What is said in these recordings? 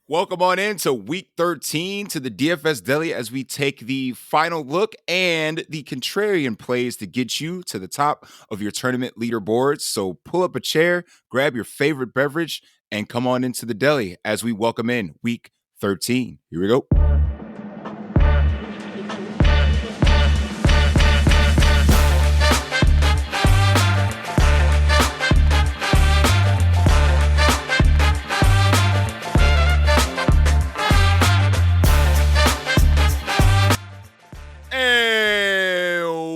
Welcome on into week 13 to the DFS Deli as we take the final look and the contrarian plays to get you to the top of your tournament leaderboards. So pull up a chair, grab your favorite beverage, and come on into the deli as we welcome in week 13. Here we go.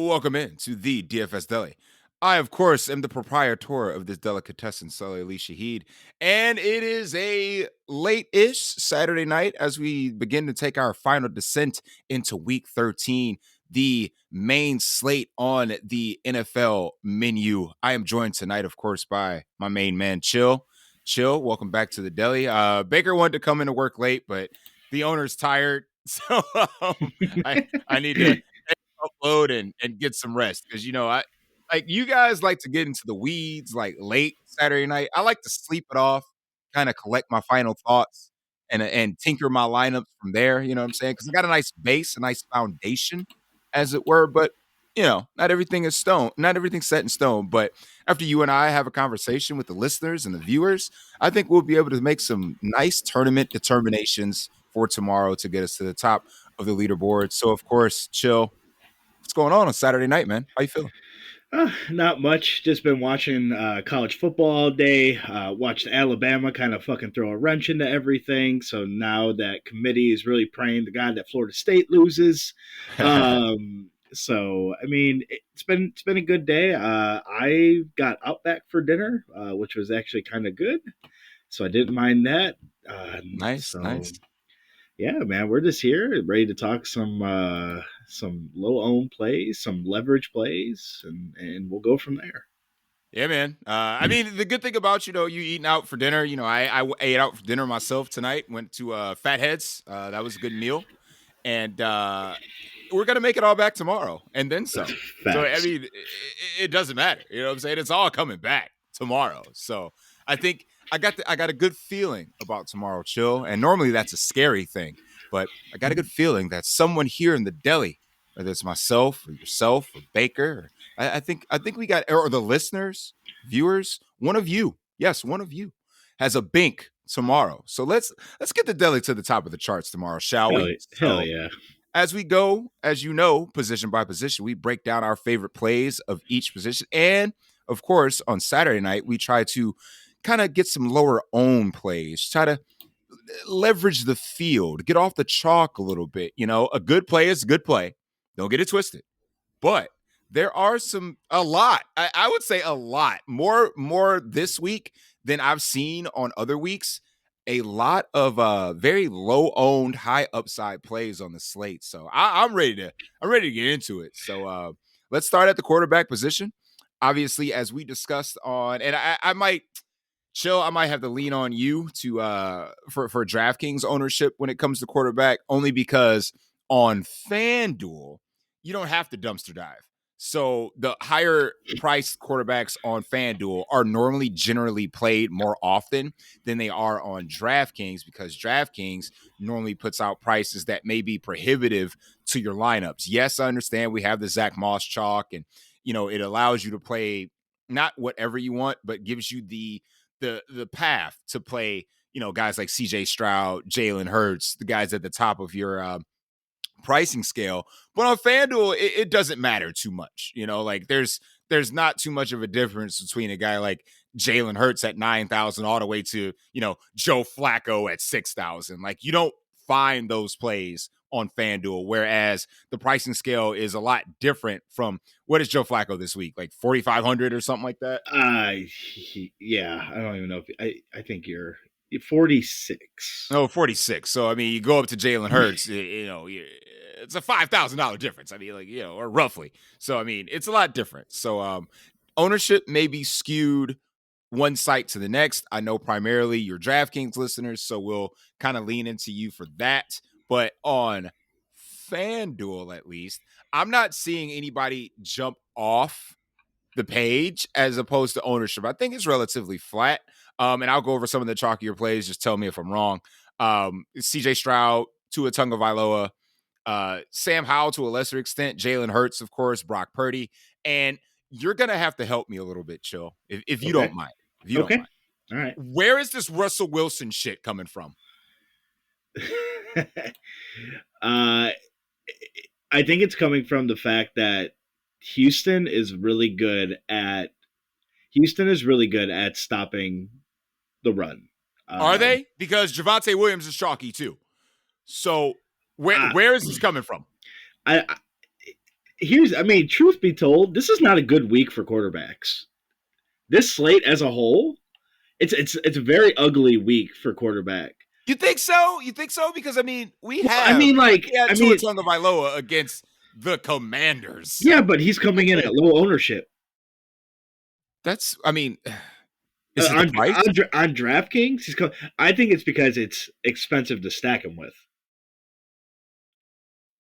Welcome in to the DFS Deli. I, of course, am the proprietor of this delicatessen, Sully Ali Shahid, and it is a late-ish Saturday night as we begin to take our final descent into week 13, the main slate on the NFL menu. I am joined tonight, of course, by my main man, Chill. Chill, welcome back to the deli. Baker wanted to come into work late, but the owner's tired, so I need to upload and get some rest because I like you guys like to get into the weeds like late Saturday night. I like to sleep it off, kind of collect my final thoughts and tinker my lineups from there. You know what I'm saying? Because I got a nice base, a nice foundation, as it were. But not everything is stone, not everything's set in stone. But after you and I have a conversation with the listeners and the viewers, I think we'll be able to make some nice tournament determinations for tomorrow to get us to the top of the leaderboard. So, of course, Chill. What's going on Saturday night, man? How you feeling? Not much. Just been watching college football all day. Watched Alabama kind of fucking throw a wrench into everything. So now that committee is really praying to God that Florida State loses. So I mean, it's been a good day. I got Outback for dinner, which was actually kind of good. So I didn't mind that. Nice. Yeah, man, we're just here ready to talk some low owned plays, some leverage plays, and we'll go from there. Yeah, man. I mean, the good thing about you eating out for dinner. I ate out for dinner myself tonight. Went to Fatheads. That was a good meal, and we're gonna make it all back tomorrow, and then some. So I mean, it doesn't matter. You know what I'm saying? It's all coming back tomorrow. So I think I got a good feeling about tomorrow, Chill. And normally that's a scary thing, but I got a good feeling that someone here in the deli, whether it's myself or yourself or Baker, I think we got, or the listeners, viewers, one of you, yes, one of you has a bink tomorrow. So let's get the deli to the top of the charts tomorrow, shall we? Hell yeah. As we go, as you know, position by position, we break down our favorite plays of each position. And of course, on Saturday night, we try to kind of get some lower own plays, try to leverage the field, get off the chalk a little bit. A good play is a good play. Don't get it twisted. But there are a lot, I would say a lot, more this week than I've seen on other weeks. A lot of very low owned, high upside plays on the slate. So I'm ready to get into it. So let's start at the quarterback position. Obviously, as we discussed and I might Chill, I might have to lean on you to for DraftKings ownership when it comes to quarterback, only because on FanDuel, you don't have to dumpster dive. So the higher priced quarterbacks on FanDuel are normally generally played more often than they are on DraftKings, because DraftKings normally puts out prices that may be prohibitive to your lineups. Yes, I understand we have the Zach Moss chalk, and it allows you to play not whatever you want, but gives you the path to play, guys like CJ Stroud, Jalen Hurts, the guys at the top of your pricing scale. But on FanDuel, it doesn't matter too much. Like there's not too much of a difference between a guy like Jalen Hurts at 9,000 all the way to, Joe Flacco at 6,000. Like you don't find those plays on FanDuel, whereas the pricing scale is a lot different from, what is Joe Flacco this week? Like 4,500 or something like that? Yeah, I don't even know if I think you're 46. Oh, 46. So, I mean, you go up to Jalen Hurts, it's a $5,000 difference. I mean, or roughly. So, I mean, it's a lot different. So, ownership may be skewed one site to the next. I know primarily your DraftKings listeners, so we'll kind of lean into you for that. But on FanDuel, at least, I'm not seeing anybody jump off the page as opposed to ownership. I think it's relatively flat. And I'll go over some of the chalkier plays. Just tell me if I'm wrong. CJ Stroud, Tua Tagovailoa, Sam Howell to a lesser extent, Jalen Hurts, of course, Brock Purdy. And you're going to have to help me a little bit, Chill, if you Okay. don't mind. If you don't Okay. mind. All right. Where is this Russell Wilson shit coming from? I think it's coming from the fact that Houston is really good at stopping the run. Are they? Because Javonte Williams is chalky too. So where is this coming from? Truth be told, this is not a good week for quarterbacks. This slate as a whole, it's a very ugly week for quarterback. You think so? You think so? Because we had Tua Tagovailoa against the Commanders. Yeah, but he's coming in at low ownership. Is it the price? On DraftKings, I think it's because it's expensive to stack him with.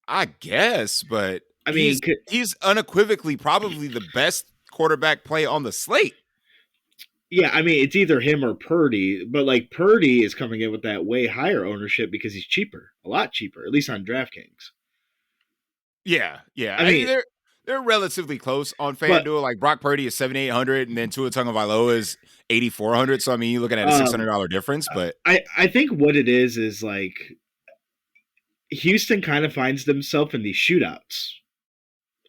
I guess, but he's unequivocally probably the best quarterback play on the slate. Yeah, it's either him or Purdy, but Purdy is coming in with that way higher ownership because he's cheaper, a lot cheaper, at least on DraftKings. Yeah. They're relatively close on FanDuel. Like Brock Purdy is $7,800, and then Tua Tagovailoa is $8,400. So you're looking at a $600 difference. But I think what it is Houston kind of finds themselves in these shootouts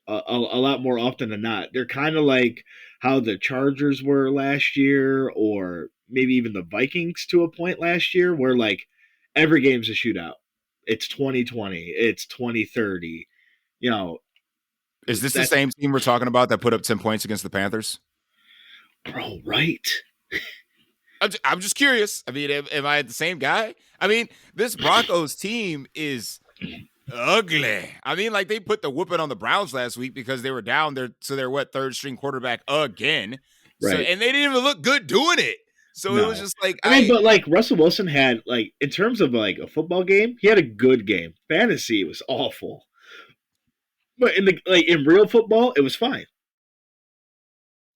a lot more often than not. They're kind of like how the Chargers were last year, or maybe even the Vikings to a point last year, where every game's a shootout. It's 2020, it's 2030. Is this the same team we're talking about that put up 10 points against the Panthers? Bro, right. I'm just curious. Am I the same guy? This Broncos team is ugly. They put the whooping on the Browns last week because they were down there. So they're third string quarterback again. Right. So, and they didn't even look good doing it. So It was just but Russell Wilson had in terms of a football game, he had a good game. Fantasy was awful. But in real football, it was fine.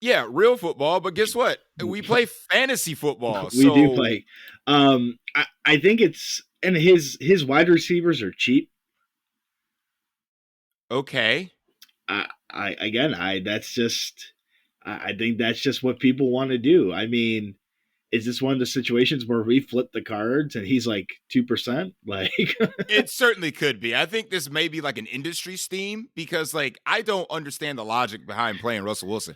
Yeah, real football. But guess what? We play fantasy football. We do play. I think and his wide receivers are cheap. Okay. I think that's just what people want to do. Is this one of the situations where we flip the cards and he's 2%? It certainly could be. I think this may be an industry steam because I don't understand the logic behind playing Russell Wilson.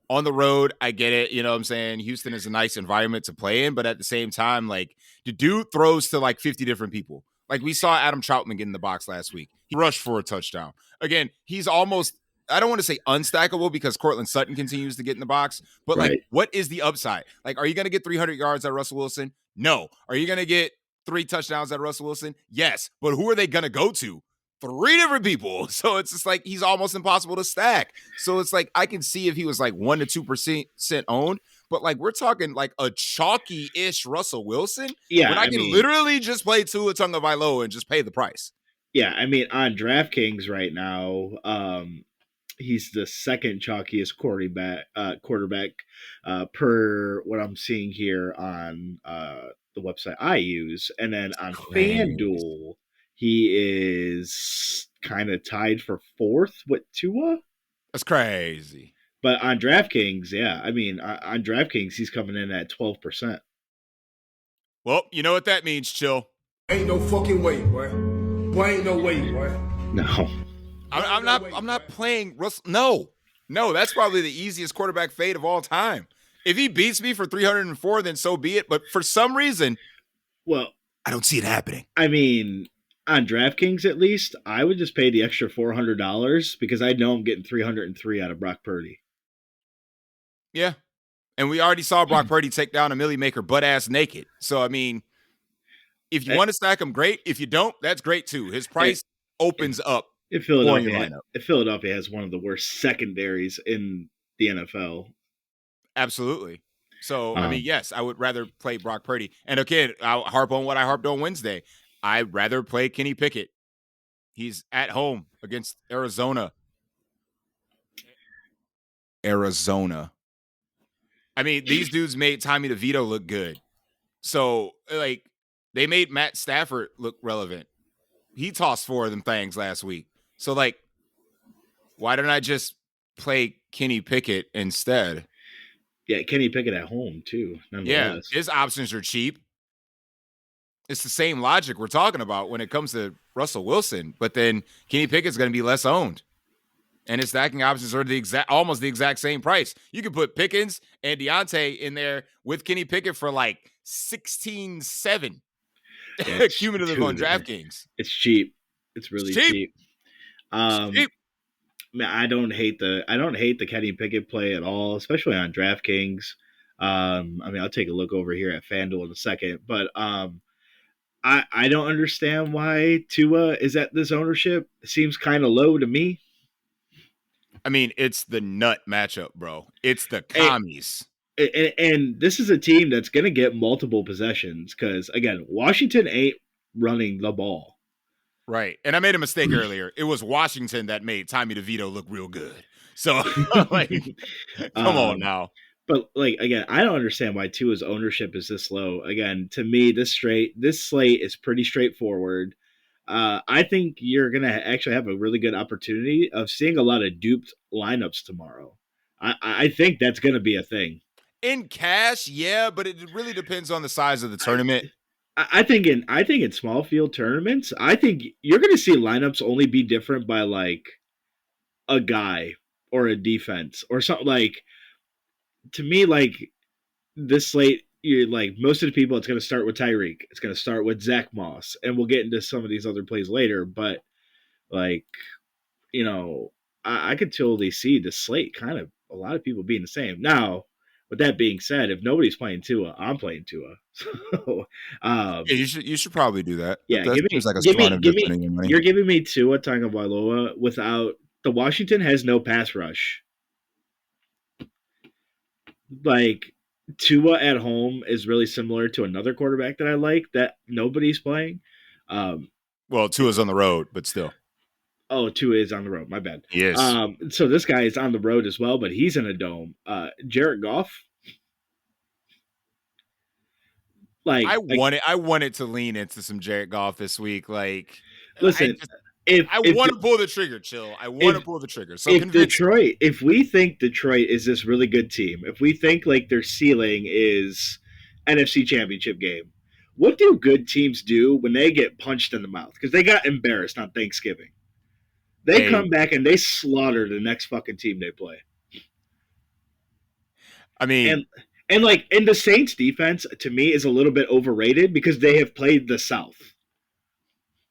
On the road, I get it. You know what I'm saying? Houston is a nice environment to play in, but at the same time, the dude throws to 50 different people. We saw Adam Troutman get in the box last week. He rushed for a touchdown. Again, he's almost, I don't want to say unstackable because Cortland Sutton continues to get in the box, but right. What is the upside? Are you going to get 300 yards at Russell Wilson? No. Are you going to get 3 touchdowns at Russell Wilson? Yes. But who are they going to go to? 3 different people. So it's just he's almost impossible to stack. So it's I can see if he was 1 to 2% owned, but we're talking a chalky-ish Russell Wilson. Yeah. When I can literally just play Tua Tagovailoa and just pay the price. Yeah. On DraftKings right now, he's the second chalkiest quarterback per what I'm seeing here on the website I use. And then on FanDuel, he is kind of tied for 4th with Tua. That's crazy. But on DraftKings, yeah. On DraftKings, he's coming in at 12%. Well, you know what that means, Chill. Ain't no fucking way, boy. Boy, ain't no way, boy. No. I'm not playing Russell. No, that's probably the easiest quarterback fade of all time. If he beats me for 304, then so be it. But for some reason, I don't see it happening. On DraftKings at least, I would just pay the extra $400 because I know I'm getting 303 out of Brock Purdy. Yeah. And we already saw Brock Purdy take down a Millie Maker butt ass naked. So, if you want to stack him, great. If you don't, that's great too. His price opens up. If Philadelphia has one of the worst secondaries in the NFL. Absolutely. So, yes, I would rather play Brock Purdy. And again, I'll harp on what I harped on Wednesday. I'd rather play Kenny Pickett. He's at home against Arizona. These dudes made Tommy DeVito look good. So, They made Matt Stafford look relevant. He tossed 4 of them things last week. So, like, why don't I just play Kenny Pickett instead? Yeah, Kenny Pickett at home too, Yeah, nonetheless. his options are cheap. It's the same logic we're talking about when it comes to Russell Wilson, but then Kenny Pickett's going to be less owned. And his stacking options are almost the exact same price. You could put Pickens and Deontay in there with Kenny Pickett for like 16-7 cumulative on DraftKings. It's cheap. It's really cheap. It's cheap. Man, I don't hate the Kenny Pickett play at all, especially on DraftKings. I mean, I'll take a look over here at FanDuel in a second, but I don't understand why Tua is at this ownership. It seems kind of low to me. I mean, it's the nut matchup, bro. It's the commies. And this is a team that's going to get multiple possessions because, again, Washington ain't running the ball. Right. And I made a mistake earlier. It was Washington that made Tommy DeVito look real good. So, like, come on now. But, like, again, I don't understand why Tua's ownership is this low. Again, to me, this slate is pretty straightforward. I think you're going to actually have a really good opportunity of seeing a lot of duped lineups tomorrow. I think that's going to be a thing. In cash, yeah, but it really depends on the size of the tournament. I think in small field tournaments, I think you're going to see lineups only be different by like a guy or a defense or something. Like, to me, like this slate, you're like most of the people, it's going to start with Tyreek. It's going to start with Zach Moss, and we'll get into some of these other plays later. But like, you know, I could totally see the slate kind of a lot of people being the same. Now, with that being said, if nobody's playing Tua, I'm playing Tua. So, yeah, you should probably do that. Yeah, that seems like a smart investment in your money. You're giving me Tua Tagovailoa without the Washington has no pass rush. Like, Tua at home is really similar to another quarterback that I like that nobody's playing. Well, Tua's on the road, but still. Oh, Tua is on the road. My bad. Yes. So this guy is on the road as well, but he's in a dome. Jared Goff. Like, I wanted to lean into some Jared Goff this week. Like, listen, I want to pull the trigger, chill. I want to pull the trigger. So if we think Detroit is this really good team, if we think like their ceiling is NFC Championship game, what do good teams do when they get punched in the mouth? Because they got embarrassed on Thanksgiving. They come back and they slaughter the next fucking team they play. I mean, and the Saints defense to me is a little bit overrated because they have played the South.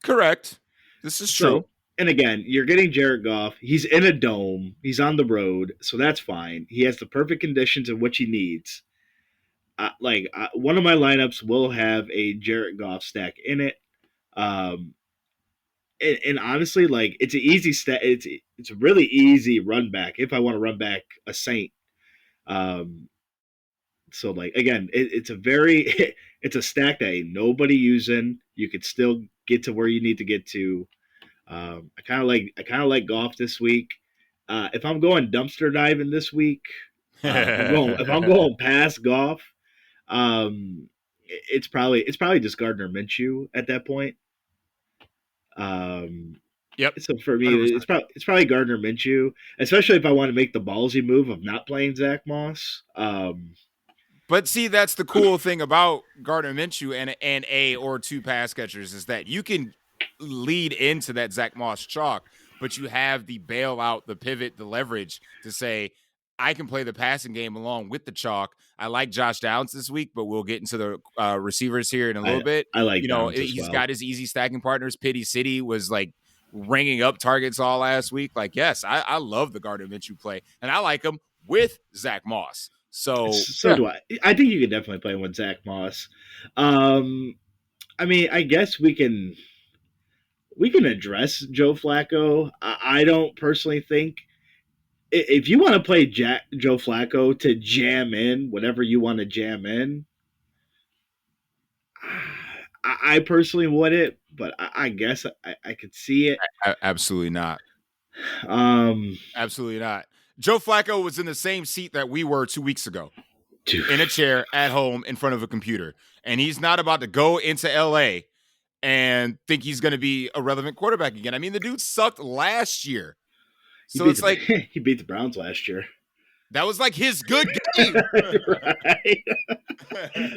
Correct. This is true. And again, you're getting Jared Goff. He's in a dome. He's on the road, so that's fine. He has the perfect conditions of which he needs. One of my lineups will have a Jared Goff stack in it. And honestly, like, it's an easy it's a really easy run back if I want to run back a Saint. So like again, it's a stack that ain't nobody using. You could still get to where you need to get to. I kind of like Goff this week. If I'm going dumpster diving this week, if I'm going past Goff, it's probably just Gardner Minshew at that point. Yep. So for me, 100%. it's probably Gardner Minshew, especially if I want to make the ballsy move of not playing Zach Moss. But see, that's the cool thing about Gardner Minshew and a or two pass catchers is that you can lead into that Zach Moss chalk, but you have the bailout, the pivot, the leverage to say, I can play the passing game along with the chalk. I like Josh Downs this week, but we'll get into the receivers here in a little bit. I like, he's got his easy stacking partners. Pity City was like ringing up targets all last week. Like, yes, I love the Gardner Minshew play, and I like him with Zach Moss. So do I. I think you can definitely play him with Zach Moss. I mean, I guess we can address Joe Flacco. I don't personally think if you want to play Joe Flacco to jam in whatever you want to jam in, I personally wouldn't, but I guess I could see it. Absolutely not. Absolutely not. Joe Flacco was in the same seat that we were 2 weeks ago. Dude. In a chair at home in front of a computer. And he's not about to go into LA and think he's going to be a relevant quarterback again. I mean, the dude sucked last year. So it's like he beat the Browns last year. That was like his good game. Right.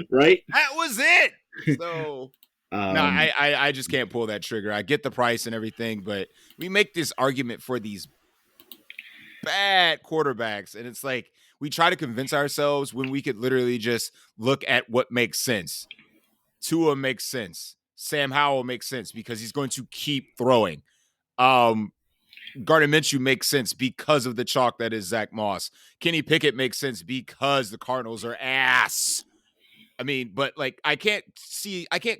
Right. That was it. So no, I just can't pull that trigger. I get the price and everything, but we make this argument for these bad quarterbacks, and it's like we try to convince ourselves when we could literally just look at what makes sense. Tua makes sense. Sam Howell makes sense because he's going to keep throwing. Gardner Minshew makes sense because of the chalk that is Zach Moss. Kenny Pickett makes sense because the Cardinals are ass. I mean, but like I can't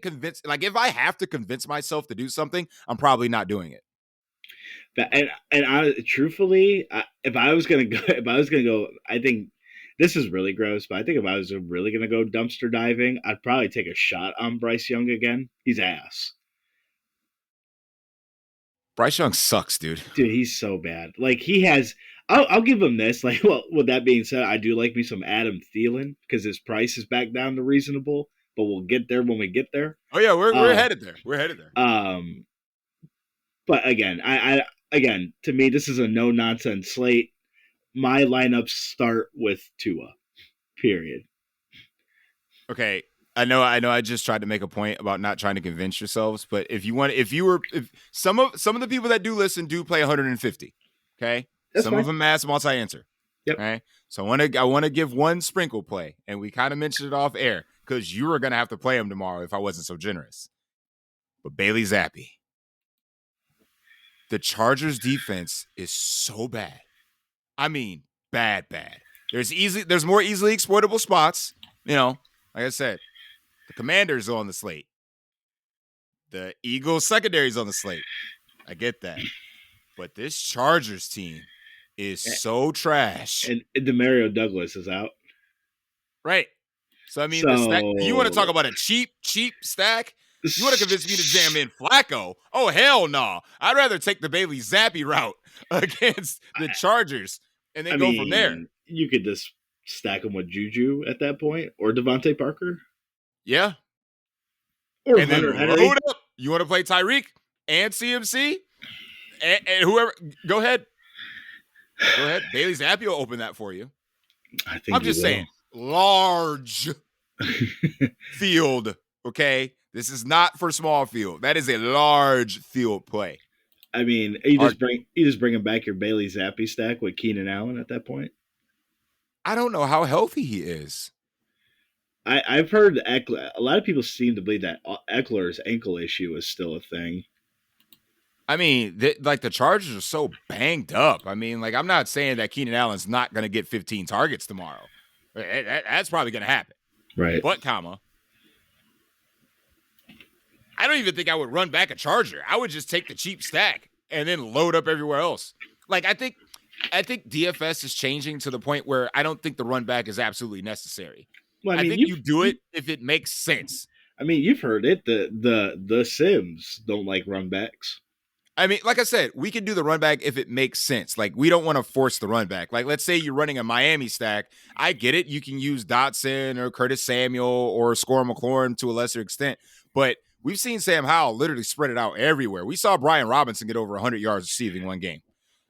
convince, like if I have to convince myself to do something, I'm probably not doing it. Truthfully, if I was gonna go, I think this is really gross, but I think if I was really gonna go dumpster diving, I'd probably take a shot on Bryce Young again. He's ass. Bryce Young sucks, dude. Dude, he's so bad. Like he has. I'll give him this. Like, well, with that being said, I do like me some Adam Thielen because his price is back down to reasonable. But we'll get there when we get there. Oh yeah, we're headed there. We're headed there. But again, I to me, this is a no nonsense slate. My lineups start with Tua. Period. Okay. I know I just tried to make a point about not trying to convince yourselves, but if some of the people that do listen do play 150, okay? That's some fine. of them mass multi-answer. Yep. Okay. So I want to give one sprinkle play, and we kind of mentioned it off air because you were gonna have to play him tomorrow if I wasn't so generous. But Bailey Zappi. The Chargers defense is so bad. I mean, bad. There's more easily exploitable spots, like I said. The Commanders are on the slate. The Eagles secondary is on the slate. I get that. But this Chargers team is so trash. And Demario Douglas is out. Right. So, I mean, the stack, you want to talk about a cheap stack? You want to convince me to jam in Flacco? Oh, hell no. I'd rather take the Bailey Zappi route against the Chargers and then go from there. You could just stack him with Juju at that point or Devontae Parker. Yeah. Or and Hunter then Henry. Load up. You want to play Tyreek and CMC? And whoever. Go ahead. Bailey Zappi will open that for you. I'm just saying. Large field. Okay. This is not for small field. That is a large field play. I mean, you just bringing back your Bailey Zappi stack with Keenan Allen at that point. I don't know how healthy he is. I've heard a lot of people seem to believe that Eckler's ankle issue is still a thing. I mean, the Chargers are so banged up. I mean, like, I'm not saying that Keenan Allen's not going to get 15 targets tomorrow. That's probably going to happen. Right. But, I don't even think I would run back a Charger. I would just take the cheap stack and then load up everywhere else. Like, I think DFS is changing to the point where I don't think the run back is absolutely necessary. Well, I think you do it if it makes sense. I mean, you've heard it. The Sims don't like run backs. I mean, like I said, we can do the run back if it makes sense. Like, we don't want to force the run back. Like, let's say you're running a Miami stack. I get it. You can use Dotson or Curtis Samuel or Score McLaurin to a lesser extent. But we've seen Sam Howell literally spread it out everywhere. We saw Brian Robinson get over 100 yards receiving one game.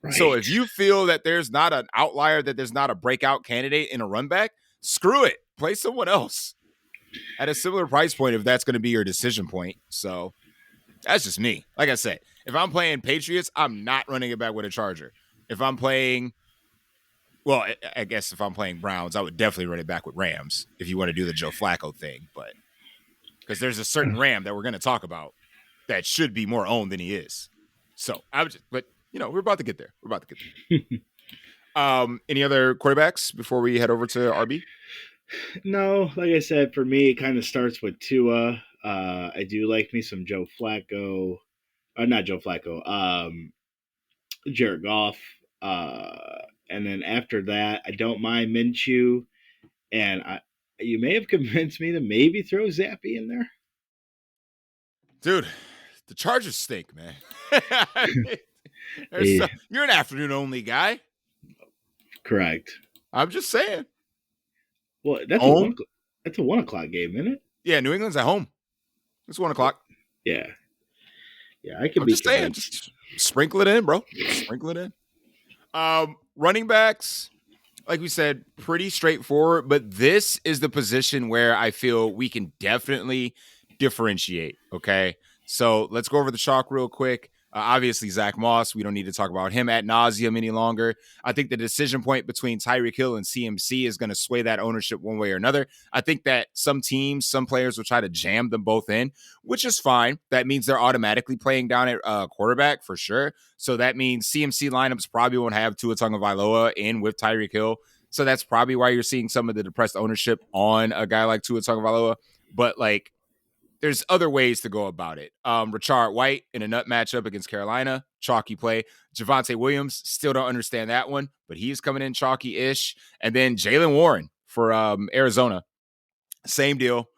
Right. So if you feel that there's not an outlier, that there's not a breakout candidate in a run back, screw it. Play someone else at a similar price point if that's going to be your decision point. So that's just me. Like I said, if I'm playing Patriots, I'm not running it back with a Charger. If I'm playing, well, I guess if I'm playing Browns, I would definitely run it back with Rams if you want to do the Joe Flacco thing. But because there's a certain Ram that we're going to talk about that should be more owned than he is. So but we're about to get there. Any other quarterbacks before we head over to RB? No, like I said, for me, it kind of starts with Tua. I do like me some Joe Flacco. Not Joe Flacco. Jared Goff. And then after that, I don't mind Minshew. And you may have convinced me to maybe throw Zappi in there. Dude, the Chargers stink, man. You're an afternoon-only guy. Correct. I'm just saying. Well, that's a 1 o'clock game, isn't it? Yeah, New England's at home. It's 1:00. Yeah. Yeah, I can I'm be just saying, convinced. just sprinkle it in, bro. Sprinkle it in. Running backs, like we said, pretty straightforward, but this is the position where I feel we can definitely differentiate. Okay. So let's go over the chalk real quick. Obviously, Zach Moss, we don't need to talk about him ad nauseum any longer. I think the decision point between Tyreek Hill and CMC is going to sway that ownership one way or another. I think that some teams, some players will try to jam them both in, which is fine. That means they're automatically playing down at quarterback for sure. So that means CMC lineups probably won't have Tua Tagovailoa in with Tyreek Hill. So that's probably why you're seeing some of the depressed ownership on a guy like Tua Tagovailoa. But like, there's other ways to go about it. Rashard White in a nut matchup against Carolina, chalky play. Javonte Williams, still don't understand that one, but he's coming in chalky-ish. And then Jaylen Warren for Arizona, same deal.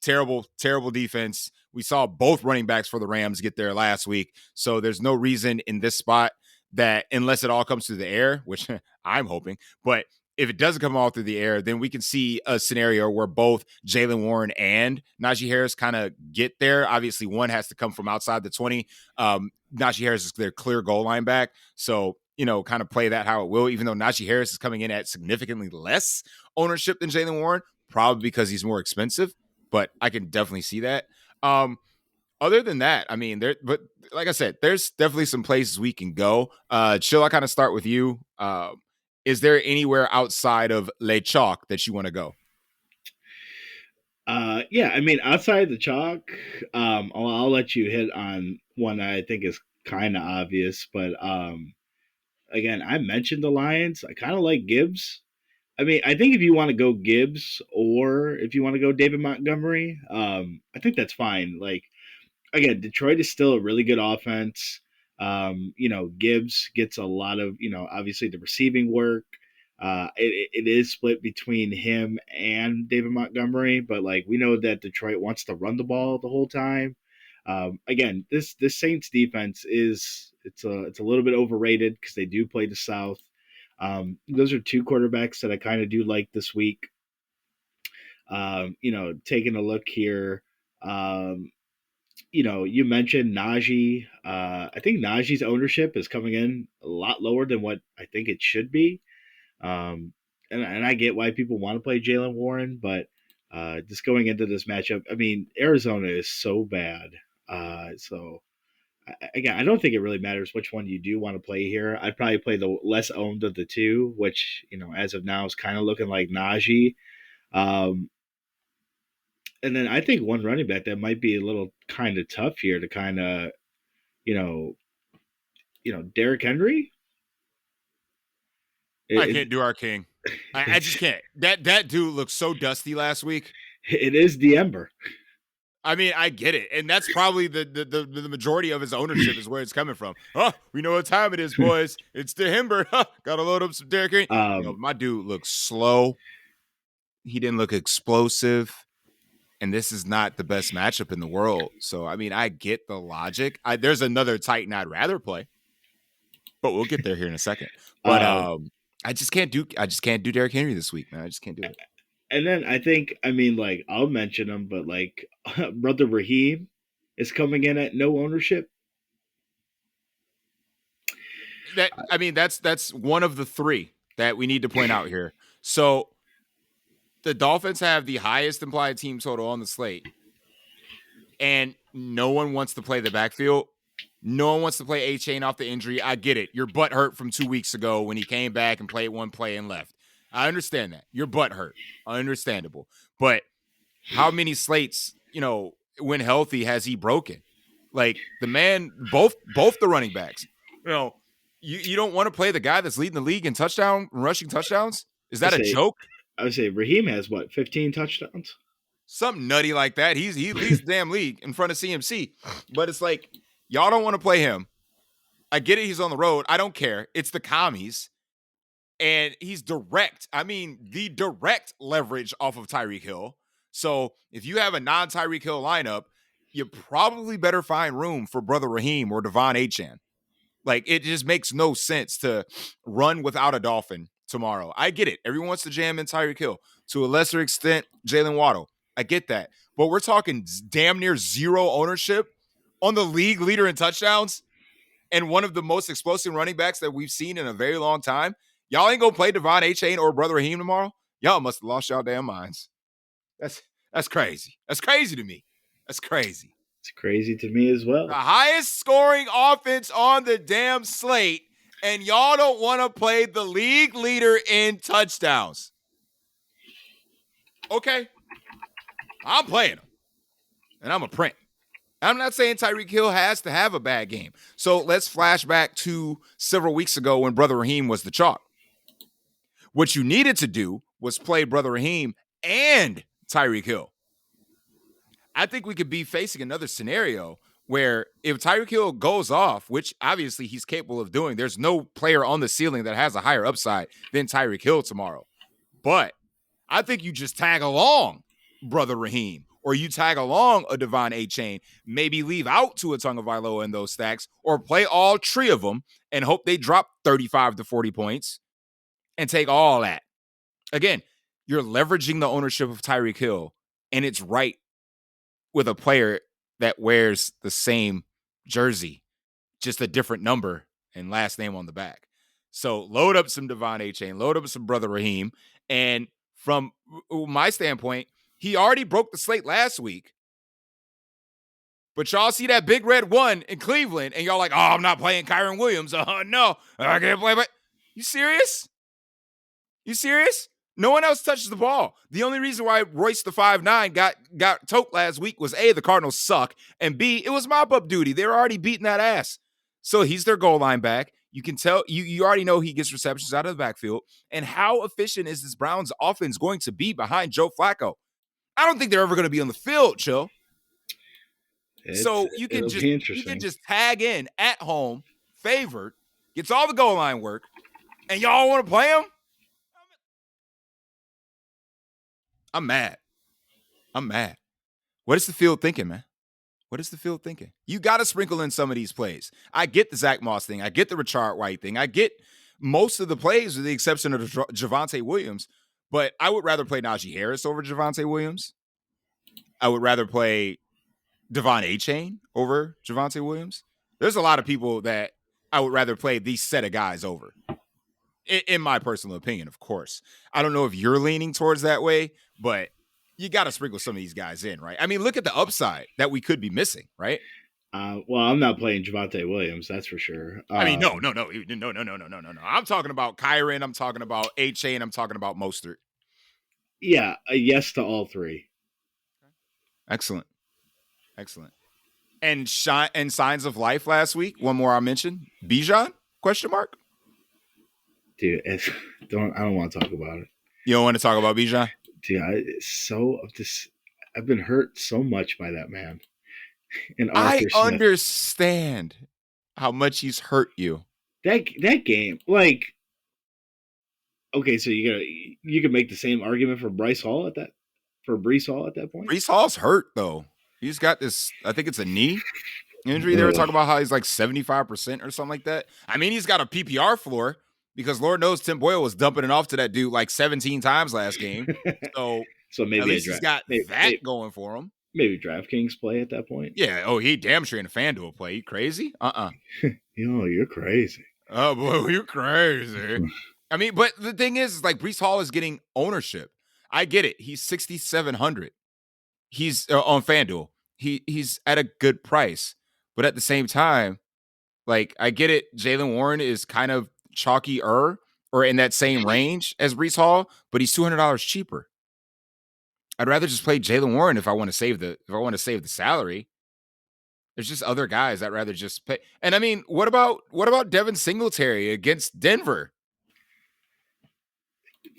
Terrible defense. We saw both running backs for the Rams get there last week. So there's no reason in this spot that, unless it all comes through the air, which I'm hoping, but if it doesn't come all through the air, then we can see a scenario where both Jaylen Warren and Najee Harris kind of get there. Obviously, one has to come from outside the 20. Najee Harris is their clear goal line back. So, kind of play that how it will, even though Najee Harris is coming in at significantly less ownership than Jaylen Warren, probably because he's more expensive, but I can definitely see that. Other than that, I mean, but like I said, there's definitely some places we can go. Chill, I kind of start with you. Is there anywhere outside of Le Chalk that you want to go? Yeah, I mean, outside the chalk, I'll let you hit on one that I think is kind of obvious, but again, I mentioned the Lions. I kind of like Gibbs. I mean, I think if you want to go Gibbs or if you want to go David Montgomery, I think that's fine. Like, again, Detroit is still a really good offense. Gibbs gets a lot of, obviously the receiving work. It is split between him and David Montgomery, but like we know that Detroit wants to run the ball the whole time. Again, this Saints defense it's a little bit overrated because they do play the South. Those are two quarterbacks that I kind of do like this week. Taking a look here, you mentioned Najee. I think Najee's ownership is coming in a lot lower than what I think it should be. And I get why people want to play Jaylen Warren, but just going into this matchup, I mean, Arizona is so bad. Again, I don't think it really matters which one you do want to play here. I'd probably play the less owned of the two, which, as of now is kind of looking like Najee. And then I think one running back that might be a little kind of tough here to kind of, Derrick Henry. I can't do our king. I just can't. That dude looked so dusty last week. It is the Ember. I mean, I get it, and that's probably the majority of his ownership is where it's coming from. Oh, we know what time it is, boys. It's the Hember. Got to load up some Derrick Henry. My dude looks slow. He didn't look explosive, and this is not the best matchup in the world. So, I mean, I get the logic. There's another Titan I'd rather play, but we'll get there here in a second. But I just can't do Derrick Henry this week, man. I just can't do it. And then I think, I mean, like, I'll mention him, but like, brother Raheem is coming in at no ownership. That's one of the three that we need to point out here. So the Dolphins have the highest implied team total on the slate, and no one wants to play the backfield. No one wants to play A-Chain off the injury. I get it. Your butt hurt from 2 weeks ago when he came back and played one play and left. I understand that. Your butt hurt. Understandable. But how many slates, when healthy, has he broken? Like, the man, both the running backs, you don't want to play the guy that's leading the league in rushing touchdowns? Is that a joke? I would say Raheem has, 15 touchdowns? Something nutty like that. He leads the damn league in front of CMC. But it's like, y'all don't want to play him. I get it. He's on the road. I don't care. It's the commies. And he's direct. I mean, the direct leverage off of Tyreek Hill. So if you have a non-Tyreek Hill lineup, you probably better find room for Brother Raheem or Devon Achane. Like, it just makes no sense to run without a Dolphin tomorrow. I get it. Everyone wants to jam in Tyreek Hill. To a lesser extent, Jalen Waddle. I get that. But we're talking damn near zero ownership on the league leader in touchdowns and one of the most explosive running backs that we've seen in a very long time. Y'all ain't gonna play Devon Achane or Brother Raheem tomorrow? Y'all must have lost y'all damn minds. That's crazy. That's crazy to me. That's crazy. It's crazy to me as well. The highest scoring offense on the damn slate, and y'all don't want to play the league leader in touchdowns. Okay. I'm playing them. And I'm a print. I'm not saying Tyreek Hill has to have a bad game. So let's flash back to several weeks ago when Brother Raheem was the chalk. What you needed to do was play Brother Raheem and Tyreek Hill. I think we could be facing another scenario where if Tyreek Hill goes off, which obviously he's capable of doing, there's no player on the ceiling that has a higher upside than Tyreek Hill tomorrow. But I think you just tag along Brother Raheem, or you tag along a Devon Achane, maybe leave out Tua Tagovailoa in those stacks, or play all three of them and hope they drop 35 to 40 points and take all that. Again, you're leveraging the ownership of Tyreek Hill, and it's right with a player that wears the same jersey, just a different number and last name on the back. So load up some Devon Achane, load up some Brother Raheem, and from my standpoint, he already broke the slate last week. But y'all see that big red one in Cleveland, and y'all like, oh, I'm not playing Kyron Williams. Oh, no, I can't play. But you serious? You serious? No one else touches the ball. The only reason why Royce the 5'9" got toked last week was A, the Cardinals suck, and B, it was mop-up duty. They were already beating that ass. So he's their goal line back. You can tell, you already know he gets receptions out of the backfield. And how efficient is this Browns offense going to be behind Joe Flacco? I don't think they're ever going to be on the field, Chill. So you can just tag in at home, favored, gets all the goal line work, and y'all want to play him? I'm mad. What is the field thinking, man? What is the field thinking? You got to sprinkle in some of these plays. I get the Zach Moss thing. I get the Rashard White thing. I get most of the plays with the exception of Javonte Williams, but I would rather play Najee Harris over Javonte Williams. I would rather play Devon Achane over Javonte Williams. There's a lot of people that I would rather play these set of guys over, in my personal opinion, of course. I don't know if you're leaning towards that way, but you got to sprinkle some of these guys in, right? I mean, look at the upside that we could be missing, right? Well, I'm not playing Javonte Williams, that's for sure. I mean, no. I'm talking about Kyron. I'm talking about Achane. I'm talking about Mostert. Yeah, a yes to all three. Excellent. And signs of life last week. One more I mentioned. Bijan? Question mark. Dude, I don't want to talk about it. You don't want to talk about Bijan? Dude, I've been hurt so much by that man. And I understand how much he's hurt you. That game, like, okay, so you can make the same argument for Breece Hall at that point. Breece Hall's hurt though. He's got this, I think it's a knee injury. They were talking about how he's like 75% or something like that. I mean, he's got a PPR floor because Lord knows Tim Boyle was dumping it off to that dude like 17 times last game. So maybe at least he's got that going for him. Maybe DraftKings play at that point. Yeah. Oh, he damn sure in a FanDuel play. You crazy? You're crazy. Oh boy, you're crazy. I mean, but the thing is like Breece Hall is getting ownership. I get it. He's 6,700. He's on FanDuel. He's at a good price, but at the same time, like I get it. Jaylen Warren is kind of chalky-er or in that same range as Breece Hall, but he's $200 cheaper. I'd rather just play Jaylen Warren if I want to save the salary. There's just other guys I'd rather just pay. And I mean, what about Devin Singletary against Denver?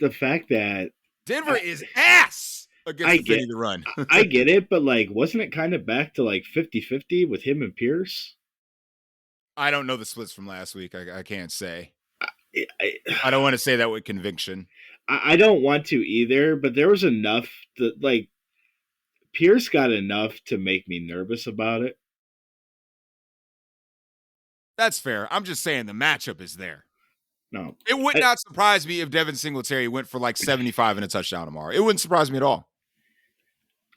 The fact that Denver is ass against the run. I get it, but like, wasn't it kind of back to like 50-50 with him and Pierce? I don't know the splits from last week. I can't say. I don't want to say that with conviction. I don't want to either, but there was enough that like Pierce got enough to make me nervous about it. That's fair. I'm just saying the matchup is there. No. It would not surprise me if Devin Singletary went for like 75 and a touchdown tomorrow. It wouldn't surprise me at all.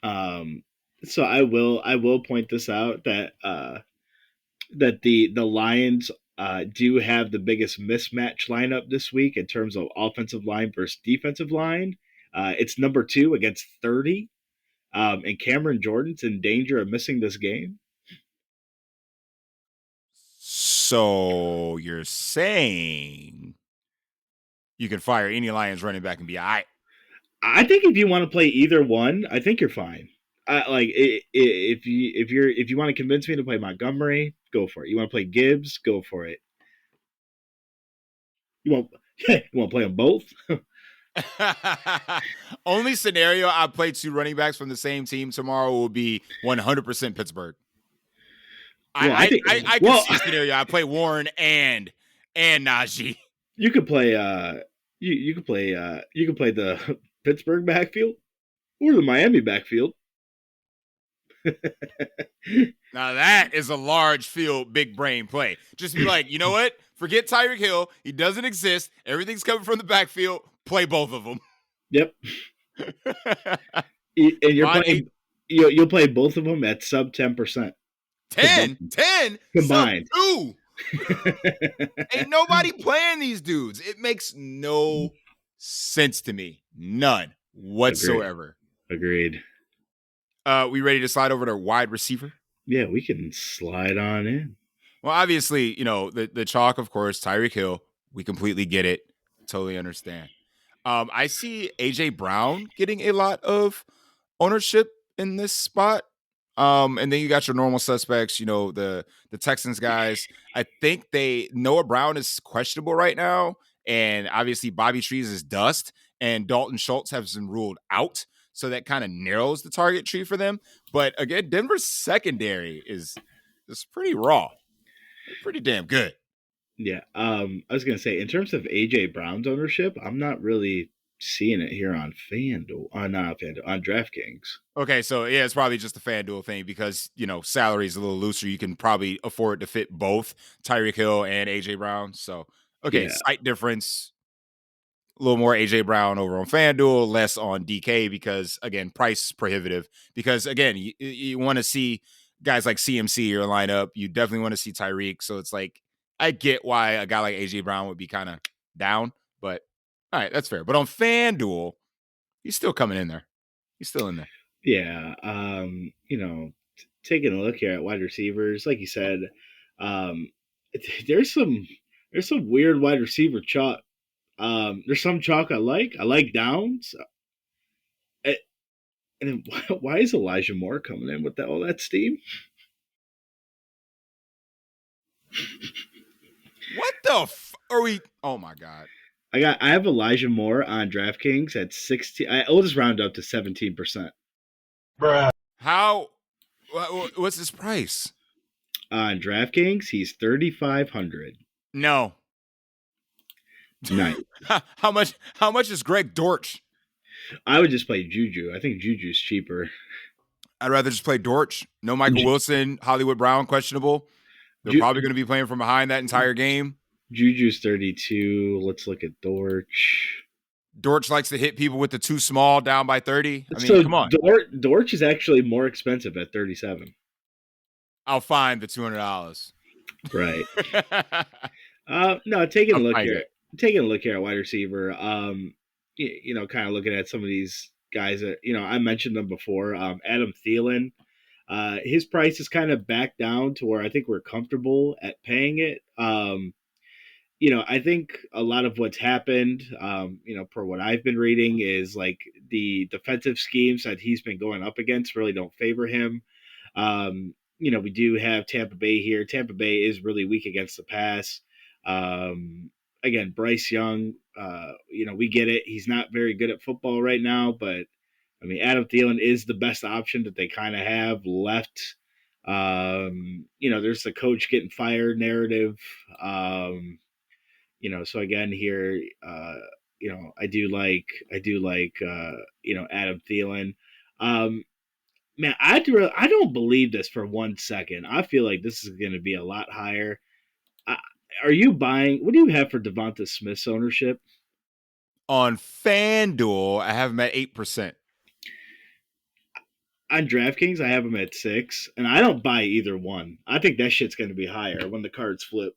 So I will point this out that the Lions do have the biggest mismatch lineup this week in terms of offensive line versus defensive line. It's number 2 against 30, and Cameron Jordan's in danger of missing this game. So you're saying you can fire any Lions running back and be all right? I think if you want to play either one, I think you're fine. If you want to convince me to play Montgomery, go for it. You want to play Gibbs, go for it. You want to play them both? Only scenario I play 2 running backs from the same team tomorrow will be 100% Pittsburgh. I can see a scenario I play Warren and Najee. You could play you could play the Pittsburgh backfield or the Miami backfield. Now that is a large field, big brain play. Just be like, you know what? Forget Tyreek Hill. He doesn't exist. Everything's coming from the backfield. Play both of them. Yep. And you'll play both of them at sub 10%. 10 combined. Sub 2. Ain't nobody playing these dudes. It makes no sense to me. None whatsoever. Agreed. We ready to slide over to wide receiver? Yeah, we can slide on in. Well, obviously, the chalk, of course, Tyreek Hill. We completely get it. Totally understand. I see AJ Brown getting a lot of ownership in this spot. And then you got your normal suspects, the Texans guys. I think Noah Brown is questionable right now. And obviously Bobby Trees is dust. And Dalton Schultz has been ruled out. So that kind of narrows the target tree for them. But again, Denver's secondary is pretty raw. Pretty damn good. Yeah. I was going to say, in terms of AJ Brown's ownership, I'm not really seeing it here on FanDuel. Not FanDuel, on DraftKings. Okay, so yeah, it's probably just a FanDuel thing because, salary is a little looser. You can probably afford to fit both Tyreek Hill and AJ Brown. So, okay, slight difference. A little more AJ Brown over on FanDuel, less on DK because, again, price prohibitive. Because, again, you want to see guys like CMC in your lineup. You definitely want to see Tyreek. So it's like, I get why a guy like AJ Brown would be kind of down. But, all right, that's fair. But on FanDuel, he's still coming in there. He's still in there. Yeah. Taking a look here at wide receivers, like you said, there's some weird wide receiver chalk. There's some chalk I like. I like Downs. And then why is Elijah Moore coming in with all that steam? What the are we? Oh my God. I have Elijah Moore on DraftKings at 16. I'll just round up to 17%. Bruh. How? What's his price? On DraftKings, he's 3,500. No. Nice. How much is Greg Dortch? I would just play Juju. I think Juju's cheaper. I'd rather just play Dortch. No Michael Wilson, Hollywood Brown, questionable. They're probably going to be playing from behind that entire game. Juju's 32. Let's look at Dortch. Dortch likes to hit people with the too small down by 30. I mean, come on. Dortch is actually more expensive at 37. I'll find the $200. Right. No, taking a look here at wide receiver. Kind of looking at some of these guys that, I mentioned them before. Adam Thielen. His price is kind of back down to where I think we're comfortable at paying it. I think a lot of what's happened, per what I've been reading, is like the defensive schemes that he's been going up against really don't favor him. We do have Tampa Bay here. Tampa Bay is really weak against the pass. Again, Bryce Young, we get it. He's not very good at football right now, but I mean, Adam Thielen is the best option that they kind of have left. There's the coach getting fired narrative. So again here, I do like Adam Thielen. Man, I don't believe this for 1 second. I feel like this is going to be a lot higher. Are you buying? What do you have for Devonta Smith's ownership? On FanDuel, I have him at 8%. on DraftKings, I have him at 6, and I don't buy either one. I think that shit's going to be higher when the cards flip.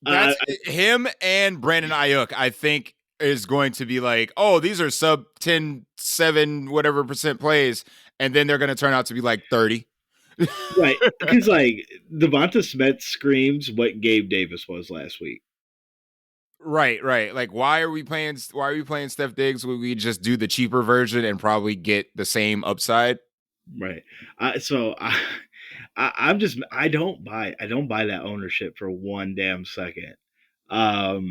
That's him and Brandon Ayuk, I think, is going to be like, oh, these are sub 10, 7, whatever percent plays. And then they're going to turn out to be like 30. Right. Because, like, Devonta Smith screams what Gabe Davis was last week. Right. Like, why are we playing Steph Diggs when we just do the cheaper version and probably get the same upside? Right. I don't buy that ownership for one damn second. Let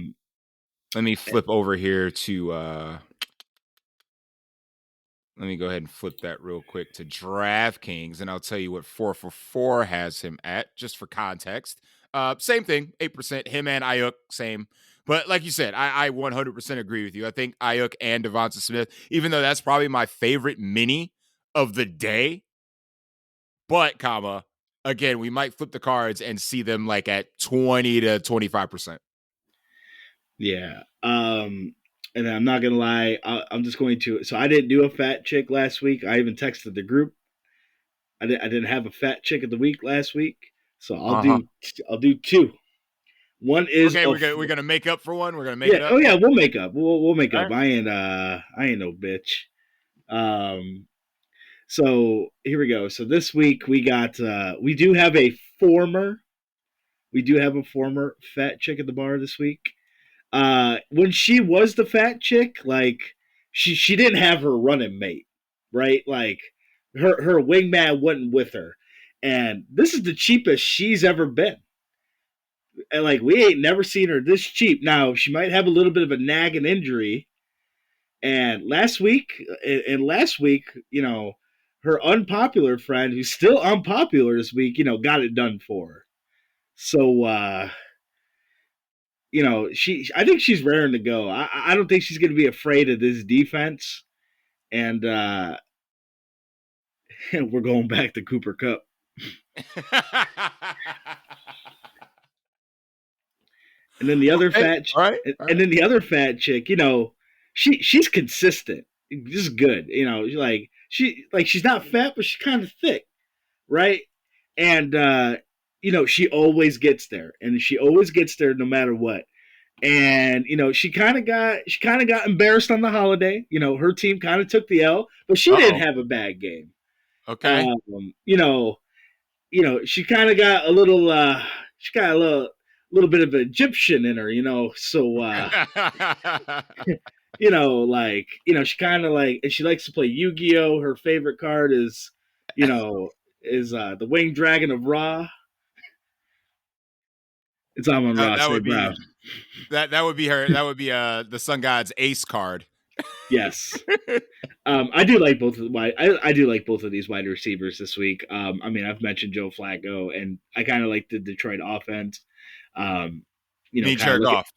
me flip over here to let me go ahead and flip that real quick to DraftKings, and I'll tell you what 4 for 4 has him at, just for context. Same thing, 8%. Him and Ayuk, same. But like you said, I 100% agree with you. I think Ayuk and Devonta Smith, even though that's probably my favorite mini of the day, but, again, we might flip the cards and see them like at 20 to 25%. Yeah. And I'm not gonna lie, I'm just going to. So I didn't do a fat chick last week. I even texted the group. I didn't have a fat chick of the week last week, so I'll do 2. One is okay. We're gonna make up for one. We're gonna make it up. Oh yeah, we'll make up. We'll make up. Right. I ain't no bitch. So here we go. So this week we got we do have a former fat chick at the bar this week. When she was the fat chick, like she didn't have her running mate, right? Like her wingman wasn't with her, and this is the cheapest she's ever been. And like we ain't never seen her this cheap. Now she might have a little bit of a nagging injury, and last week, you know, her unpopular friend, who's still unpopular this week, you know, got it done for her. So you know, I think she's raring to go. I don't think she's going to be afraid of this defense. And we're going back to Cooper Kupp. And then the other and then the other fat chick, you know, she's consistent. Just good, you know. She's not fat, but she's kind of thick, right? And you know, she always gets there, and she always gets there no matter what. And you know, she kind of got embarrassed on the holiday. You know, her team kind of took the L, but she didn't have a bad game. Okay. You know, she kind of got a little bit of Egyptian in her, you know. So you know, like, you know, she kind of like, and she likes to play Yu-Gi-Oh. Her favorite card is, you know, the Winged Dragon of Ra. It's Amon-Ra St. Brown. That would be her. That would be the Sun God's ace card. Yes. I do like both of I do like both of these wide receivers this week. I mean, I've mentioned Joe Flacco, and I kind of like the Detroit offense. You know, Jared Goff.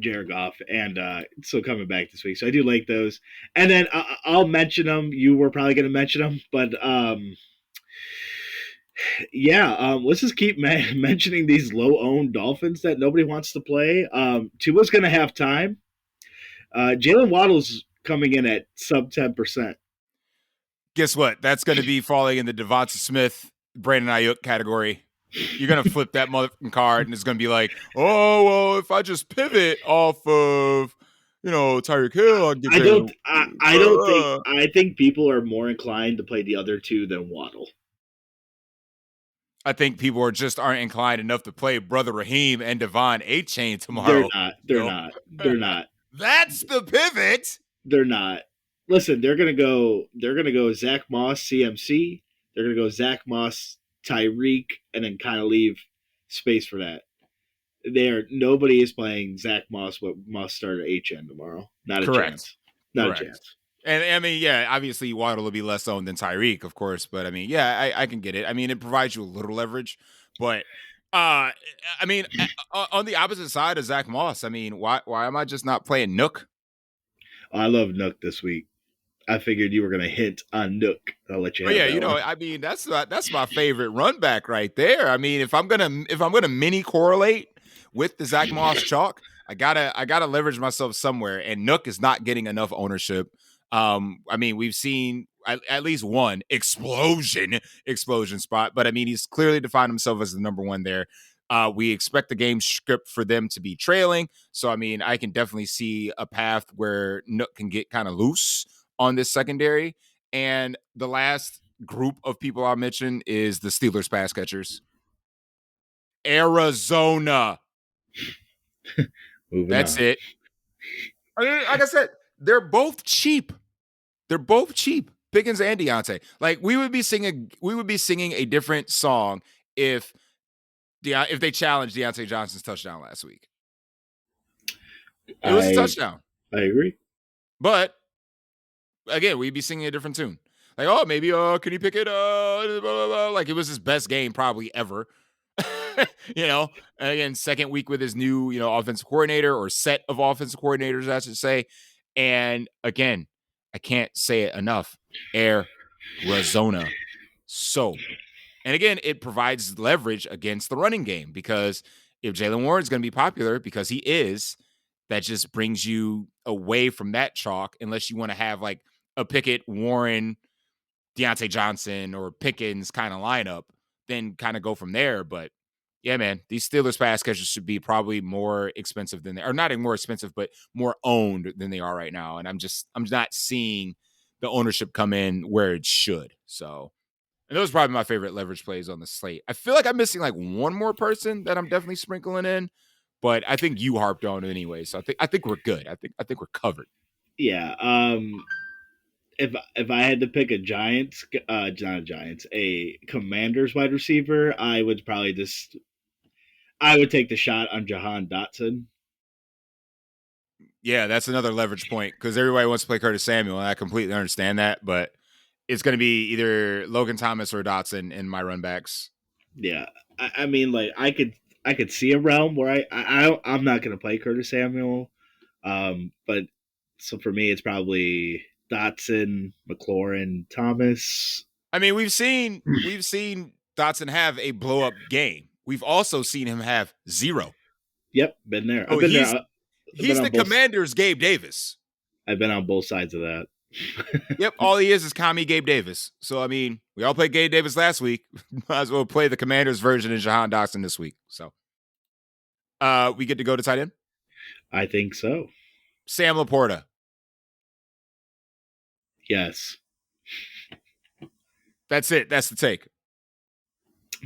Jared Goff, and so coming back this week. So I do like those. And then I'll mention them. You were probably going to mention them, but yeah, let's just keep mentioning these low-owned Dolphins that nobody wants to play. Tua's going to have time. Jalen Waddle's coming in at sub 10%. Guess what? That's going to be falling in the Devonta Smith, Brandon Ayuk category. You're going to flip that motherfucking card, and it's going to be like, oh, well, if I just pivot off of, you know, Tyreek Hill, I'll get I think people are more inclined to play the other two than Waddle. I think people aren't inclined enough to play Brother Raheem and Devon A-Chain tomorrow. They're not. That's the pivot. They're not. Listen, they're gonna go Zach Moss, CMC. They're gonna go Zach Moss, Tyreek, and then kind of leave space for that. Nobody is playing Zach Moss, but Moss started HN tomorrow. Not a chance. Not a chance. And I mean, yeah, obviously Waddle will be less owned than Tyreek, of course, but I mean, yeah, I can get it. I mean, it provides you a little leverage, but I mean, on the opposite side of Zach Moss, I mean, why am I just not playing Nook? I love Nook this week. I figured you were going to hint on Nook. I'll let you. Oh yeah, you know, I mean, that's my favorite run back right there. I mean, if I'm gonna mini correlate with the Zach Moss chalk, I gotta leverage myself somewhere, and Nook is not getting enough ownership. I mean, we've seen at least one explosion spot. But I mean, he's clearly defined himself as the number one there. We expect the game script for them to be trailing. So, I mean, I can definitely see a path where Nook can get kind of loose on this secondary. And the last group of people I'll mention is the Steelers pass catchers. Arizona. That's it. I mean, like I said, they're both cheap. Pickens and Deontay. Like we would be singing a different song if they challenged Deontay Johnson's touchdown last week. It was a touchdown. I agree. But again, we'd be singing a different tune. Like, oh, maybe Kenny Pickett, blah, blah, blah. Like it was his best game probably ever. And again, second week with his new, offensive coordinator or set of offensive coordinators, I should say. And again, I can't say it enough. Arizona. So, and again, it provides leverage against the running game because if Jaylen Warren's going to be popular, because he is, that just brings you away from that chalk unless you want to have like a Pickett, Warren, Deontay Johnson, or Pickens kind of lineup, then kind of go from there. But yeah, man, these Steelers pass catchers should be probably more expensive than not more expensive, but more owned than they are right now. And I'm not seeing the ownership come in where it should. So, and those are probably my favorite leverage plays on the slate. I feel like I'm missing like one more person that I'm definitely sprinkling in, but I think you harped on it anyway. So I think we're good. I think we're covered. Yeah. If I had to pick a Commanders wide receiver, I would take the shot on Jahan Dotson. Yeah, that's another leverage point because everybody wants to play Curtis Samuel, and I completely understand that, but it's going to be either Logan Thomas or Dotson in my run backs. Yeah, I mean, like I could see a realm where I'm not going to play Curtis Samuel, but so for me, it's probably Dotson, McLaurin, Thomas. I mean, we've seen Dotson have a blow up game. We've also seen him have zero. Yep, been there. Oh, he's the Commanders' Gabe Davis. I've been on both sides of that. Yep, all he is commie Gabe Davis. So, I mean, we all played Gabe Davis last week. Might as well play the Commanders version of Jahan Dotson this week. So, we get to go to tight end? I think so. Sam LaPorta. Yes. That's it. That's the take.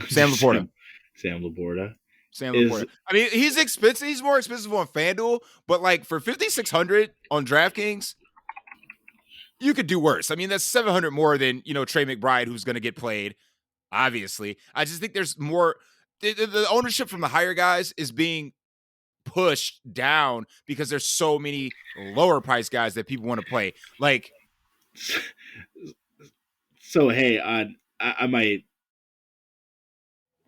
Sam LaPorta. Sam LaPorta. I mean, he's expensive. He's more expensive on FanDuel, but like for $5,600 on DraftKings, you could do worse. I mean, that's $700 more than, Trey McBride, who's going to get played, obviously. I just think there's more. The ownership from the higher guys is being pushed down because there's so many lower price guys that people want to play. Like, so hey, I might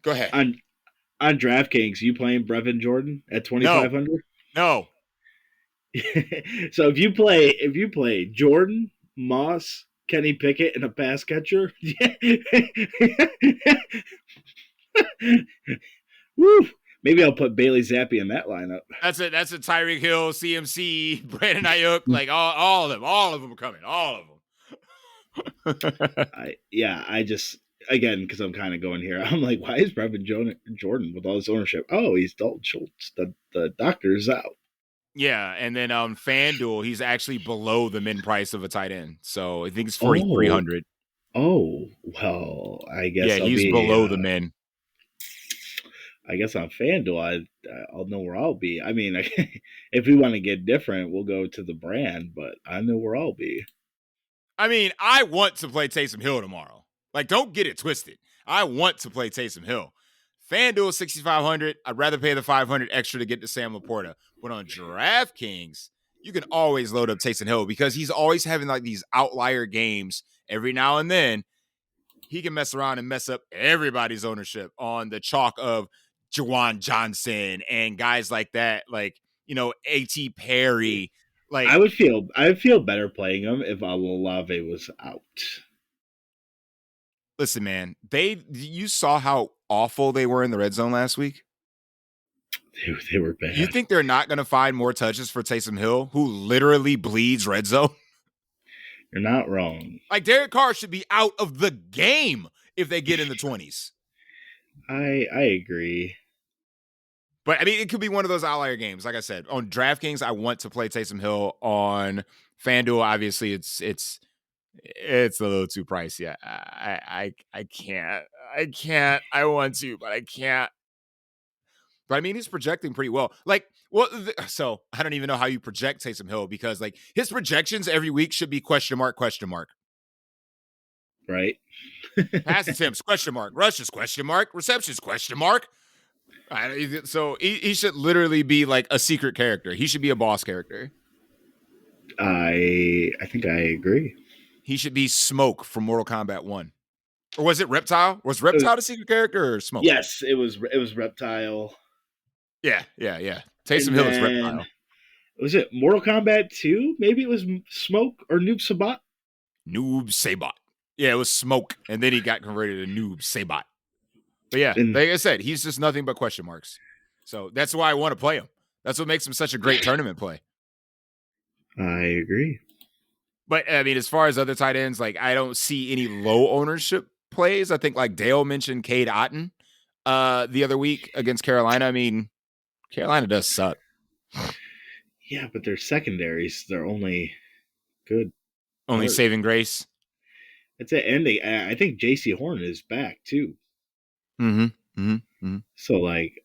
go ahead on DraftKings. You playing Brevin Jordan at 2,500? No. So if you play Jordan, Moss, Kenny Pickett, and a pass catcher, woo! Maybe I'll put Bailey Zappi in that lineup. That's it. That's a Tyreek Hill, CMC, Brandon Ayuk, like all of them are coming. All of them. I just again because I'm kind of going here. I'm like, why is Brevin Jordan with all this ownership? Oh, he's Dalton Schultz. The doctor is out. Yeah, and then FanDuel, he's actually below the min price of a tight end. So I think it's 4,300. Oh, well, I guess he's below the min. I guess on FanDuel, I'll know where I'll be. I mean, if we want to get different, we'll go to the brand, but I know where I'll be. I mean, I want to play Taysom Hill tomorrow. Like, don't get it twisted. I want to play Taysom Hill. FanDuel 6,500. I'd rather pay the 500 extra to get to Sam LaPorta. But on DraftKings, you can always load up Taysom Hill because he's always having like these outlier games every now and then. He can mess around and mess up everybody's ownership on the chalk of Juwan Johnson and guys like that, like, A.T. Perry. Like, I would feel better playing him if Olave was out. Listen, man, you saw how awful they were in the red zone last week. They were bad. You think they're not going to find more touches for Taysom Hill, who literally bleeds red zone? You're not wrong. Like, Derek Carr should be out of the game if they get in the 20s. I agree. But, I mean, it could be one of those outlier games. Like I said, on DraftKings, I want to play Taysom Hill. On FanDuel, obviously, it's a little too pricey. I can't. I want to, but I can't. But I mean, he's projecting pretty well. So I don't even know how you project Taysom Hill, because like his projections every week should be question mark. Right. Pass attempts, question mark. Rushes, question mark. Receptions, question mark. So he should literally be like a secret character. He should be a boss character. I think I agree. He should be Smoke from Mortal Kombat 1. Or was it Reptile? Was Reptile the secret character or Smoke? Yes, it was Reptile. Yeah. Taysom Hill is Reptile. Was it Mortal Kombat 2? Maybe it was Smoke or Noob Sabat? Noob Sabat. Yeah, it was Smoke, and then he got converted to Noob Sabat. But yeah, like I said, he's just nothing but question marks. So that's why I want to play him. That's what makes him such a great tournament play. I agree. But, I mean, as far as other tight ends, like, I don't see any low ownership plays. I think, like, Dale mentioned Cade Otton the other week against Carolina. I mean, Carolina does suck. Yeah, but their secondaries, they're only good. Only saving grace. That's it. And I think J.C. Horn is back, too. So, like,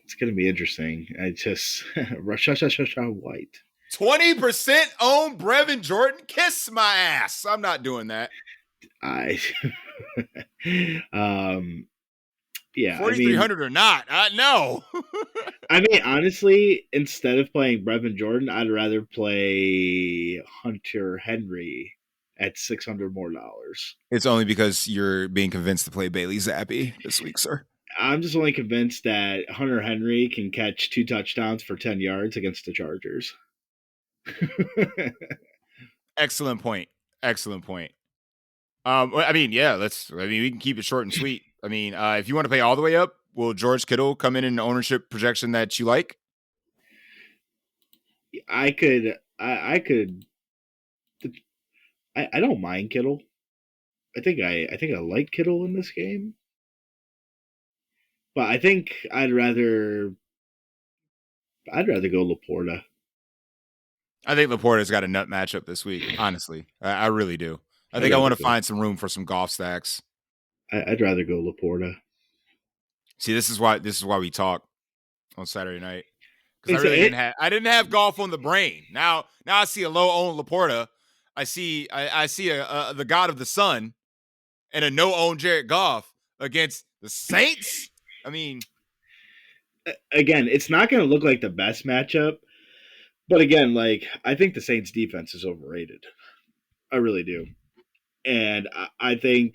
it's going to be interesting. I just, White. 20% own Brevin Jordan? Kiss my ass. I'm not doing that. Yeah. 4,300 or not. No. I mean, honestly, instead of playing Brevin Jordan, I'd rather play Hunter Henry at $600 more. It's only because you're being convinced to play Bailey Zappi this week, sir. I'm just only convinced that Hunter Henry can catch 2 touchdowns for 10 yards against the Chargers. Excellent point. I mean, yeah, we can keep it short and sweet. I mean, if you want to pay all the way up, will George Kittle come in an ownership projection that you like? I don't mind Kittle. I think I like Kittle in this game. But I think I'd rather go LaPorta. I think LaPorta's got a nut matchup this week, honestly. I really do. I think I want to find some room for some golf stacks. I'd rather go LaPorta. See, this is why we talk on Saturday night. Because I didn't have golf on the brain. Now I see a low owned LaPorta. I see the god of the sun and a no owned Jared Goff against the Saints. I mean, again, it's not going to look like the best matchup. But again, like, I think the Saints defense is overrated. I really do. And I think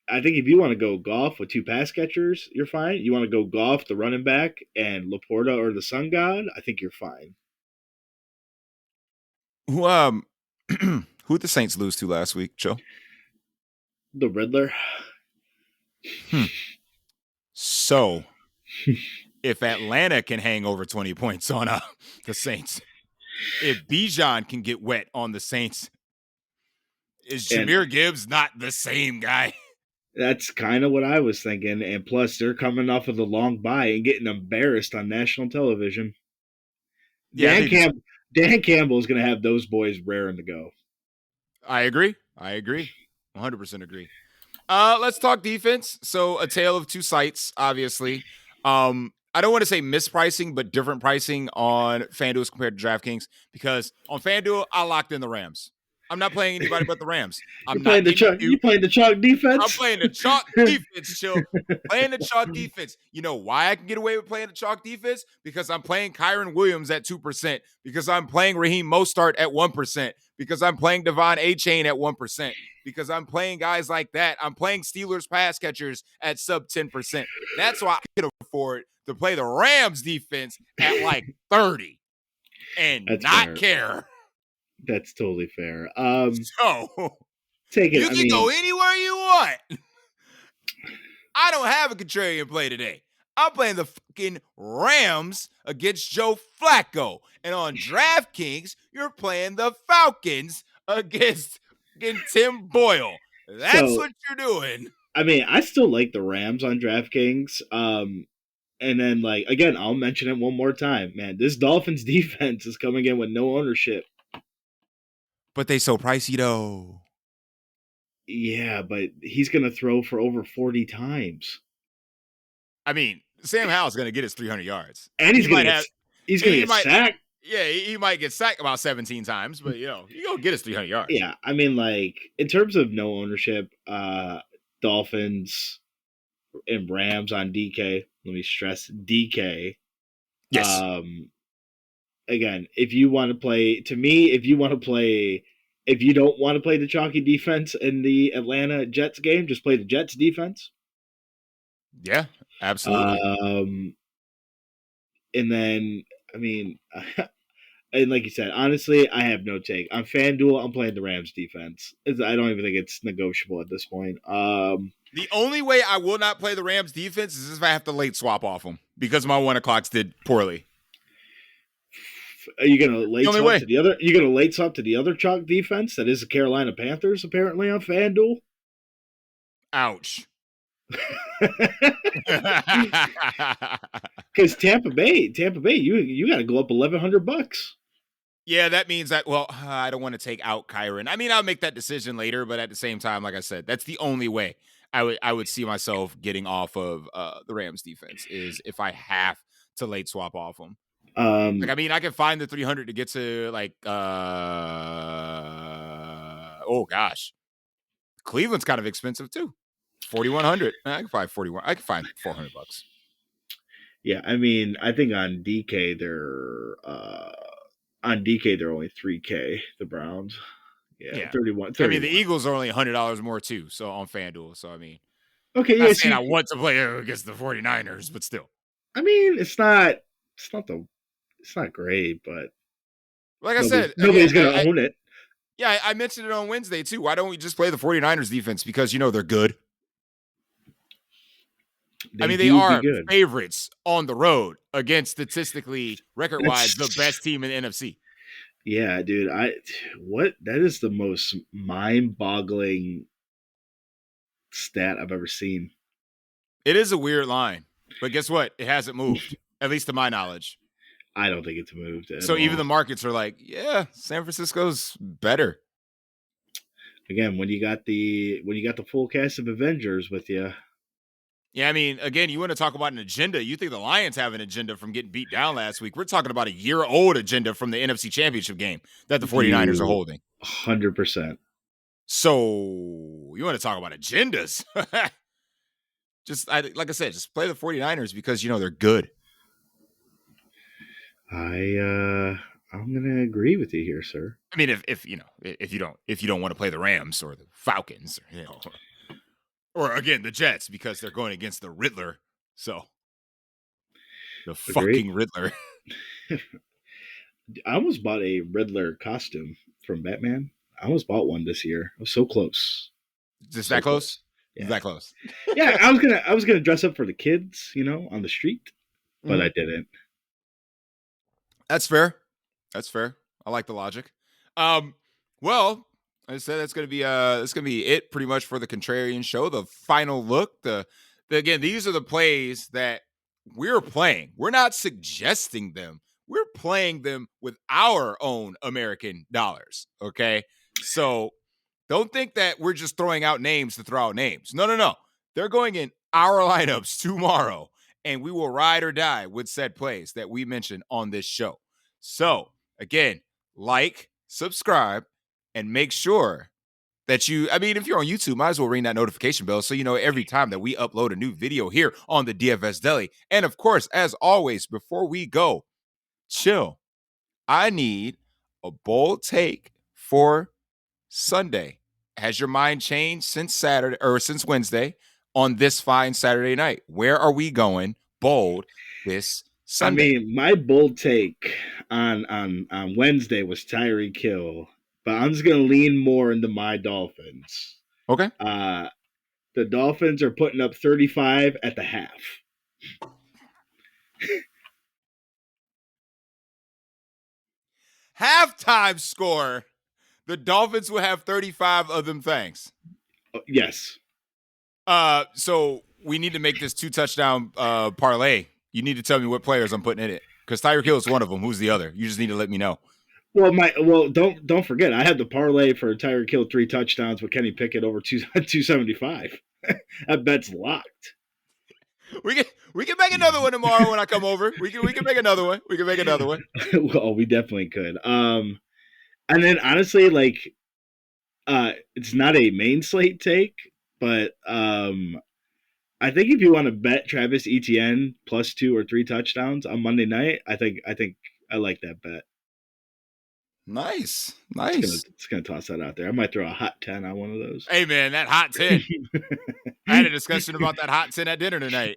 if you want to go golf with 2 pass catchers, you're fine. You want to go golf the running back and LaPorta or the sun god, I think you're fine. Who did the Saints lose to last week, Joe? The Riddler. So, if Atlanta can hang over 20 points on the Saints, if Bijan can get wet on the Saints, is Jahmyr Gibbs not the same guy? That's kind of what I was thinking. And plus, they're coming off of the long bye and getting embarrassed on national television. Yeah, Dan Campbell is going to have those boys raring to go. I agree. 100% agree. Let's talk defense. So a tale of two sites, obviously. I don't want to say mispricing, but different pricing on FanDuel compared to DraftKings, because on FanDuel, I locked in the Rams. I'm not playing anybody but the Rams. You playing the chalk defense? I'm playing the chalk defense, chill. Playing the chalk defense. You know why I can get away with playing the chalk defense? Because I'm playing Kyron Williams at 2%. Because I'm playing Raheem Mostert at 1%. Because I'm playing Devon A-Chain at 1%. Because I'm playing guys like that. I'm playing Steelers pass catchers at sub 10%. That's why I can afford to play the Rams defense at like 30 and That's not fair. care. That's totally fair. So take it. You can go anywhere you want. I don't have a contrarian play today. I'm playing the fucking Rams against Joe Flacco. And on DraftKings, you're playing the Falcons against Tim Boyle. That's what you're doing. I mean, I still like the Rams on DraftKings. And then, like, again, I'll mention it one more time, man. This Dolphins defense is coming in with no ownership. But they so pricey, though. Yeah, but he's going to throw for over 40 times. I mean, Sam Howell's going to get his 300 yards. And he's going to get sacked. Yeah, he might get sacked about 17 times, but, you know, he'll get his 300 yards. Yeah, I mean, like, in terms of no ownership, Dolphins and Rams on DK. Let me stress DK. Yes. Again, if you want to play, to me, if you don't want to play the chalky defense in the Atlanta Jets game, just play the Jets defense. Yeah, absolutely. And then, I mean, and like you said, honestly, I have no take. On FanDuel, I'm playing the Rams defense. I don't even think it's negotiable at this point. The only way I will not play the Rams defense is if I have to late swap off them because my 1 o'clocks did poorly. Are you gonna late swap to the other? You're gonna late swap to the other chalk defense that is the Carolina Panthers, apparently on FanDuel. Ouch. Because Tampa Bay, you got to go up $1,100. Yeah, that means that. Well, I don't want to take out Kyron. I mean, I'll make that decision later, but at the same time, like I said, that's the only way I would see myself getting off of the Rams defense is if I have to late swap off them. Like, I mean, I can find the 300 to get to like, oh gosh, Cleveland's kind of expensive too. 4,100. I can find 41. I can find $400. Yeah, I mean, I think on DK they're only $3K. The Browns, yeah. 31. I mean, the Eagles are only $100 more too. So on FanDuel, so I mean, okay, yeah. I want to play against the 49ers, but still, I mean, it's not great, but like I said, nobody's gonna own it. Yeah, I mentioned it on Wednesday too. Why don't we just play the 49ers defense because you know they're good. They are favorites on the road against statistically, record-wise, the best team in the NFC. Yeah, dude. That is the most mind-boggling stat I've ever seen. It is a weird line, but guess what? It hasn't moved, at least to my knowledge. I don't think it's moved. So even the markets are like, yeah, San Francisco's better. Again, when you got the full cast of Avengers with you. Yeah, I mean, again, you want to talk about an agenda. You think the Lions have an agenda from getting beat down last week. We're talking about a year-old agenda from the NFC Championship game that the 49ers are holding. 100%. So you want to talk about agendas. Like I said, just play the 49ers because, you know, they're good. I'm going to agree with you here, sir. I mean, if you don't want to play the Rams or the Falcons, or, you know, or again, the Jets, because they're going against the Riddler. So the fucking Riddler. I almost bought a Riddler costume from Batman. I almost bought one this year. I was so close. Just that close? Yeah. That close. Yeah, I was gonna dress up for the kids, you know, on the street, but I didn't. That's fair. I like the logic. Well, I said that's gonna be it pretty much for the Contrarian show. The final look. Again, these are the plays that we're playing. We're not suggesting them. We're playing them with our own American dollars. Okay, so don't think that we're just throwing out names to throw out names. No. They're going in our lineups tomorrow, and we will ride or die with said plays that we mentioned on this show. So again, like, subscribe, and make sure that if you're on YouTube, might as well ring that notification bell so you know every time that we upload a new video here on the DFS Deli. And of course, as always, before we go, chill. I need a bold take for Sunday. Has your mind changed since Wednesday on this fine Saturday night? Where are we going bold this Sunday? I mean, my bold take on Wednesday was Tyreek Hill. But I'm just going to lean more into my Dolphins. Okay. The Dolphins are putting up 35 at the half. Halftime score, The Dolphins will have 35 of them things. Yes. So we need to make this 2-touchdown parlay. You need to tell me what players I'm putting in it, because Tyreek Hill is one of them. Who's the other? You just need to let me know. Well, don't forget, I had the parlay for Tyreek Hill 3 touchdowns with Kenny Pickett over 275. That bet's locked. We can make another one tomorrow when I come over. We can make another one. We can make another one. Well, we definitely could. And then honestly, like, it's not a main slate take, but I think if you want to bet Travis Etienne plus 2 or 3 touchdowns on Monday night, I think I like that bet. Nice. It's gonna toss that out there. I might throw a hot 10 on one of those. Hey man, that hot 10. I had a discussion about that hot 10 at dinner tonight.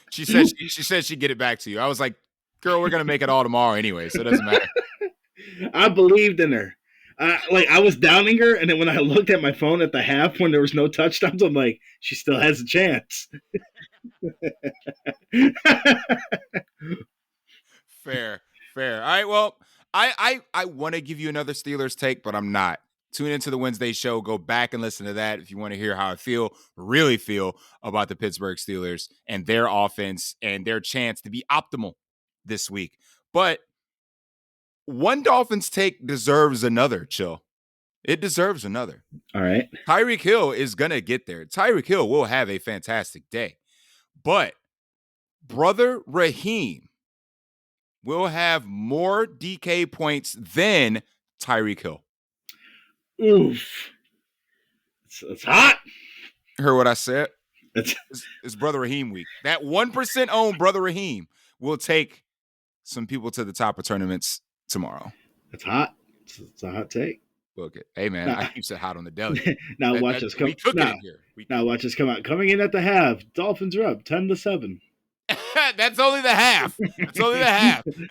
She said she'd get it back to you. I was like, girl, we're gonna make it all tomorrow anyway, so it doesn't matter. I believed in her. I was downing her, and then when I looked at my phone at the half when there was no touchdowns, I'm like, she still has a chance. Fair. All right, well, I want to give you another Steelers take, but I'm not. Tune into the Wednesday show. Go back and listen to that if you want to hear how I really feel about the Pittsburgh Steelers and their offense and their chance to be optimal this week. But one Dolphins take deserves another, Chill. It deserves another. All right. Tyreek Hill is going to get there. Tyreek Hill will have a fantastic day. But brother Raheem will have more DK points than Tyreek Hill. Oof. It's hot. Heard what I said? It's brother Raheem week. That 1% owned brother Raheem will take some people to the top of tournaments tomorrow. It's hot. It's a hot take. Book it. Hey man, I keep it hot on the deli. Now watch us come. Watch us come out. Coming in at the half, Dolphins are up 10-7. That's only the half. And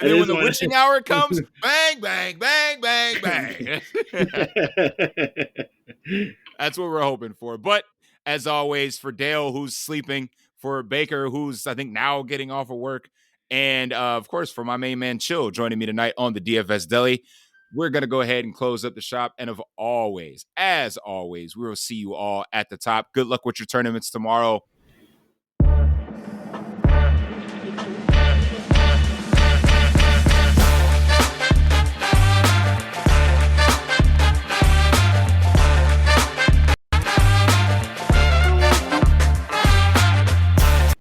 then when the witching hour comes, bang, bang, bang, bang, bang. That's what we're hoping for. But as always, for Dale, who's sleeping, for Baker, who's I think now getting off of work, and of course for my main man Chill joining me tonight on the DFS Deli, we're going to go ahead and close up the shop. And as always, we will see you all at the top. Good luck with your tournaments tomorrow.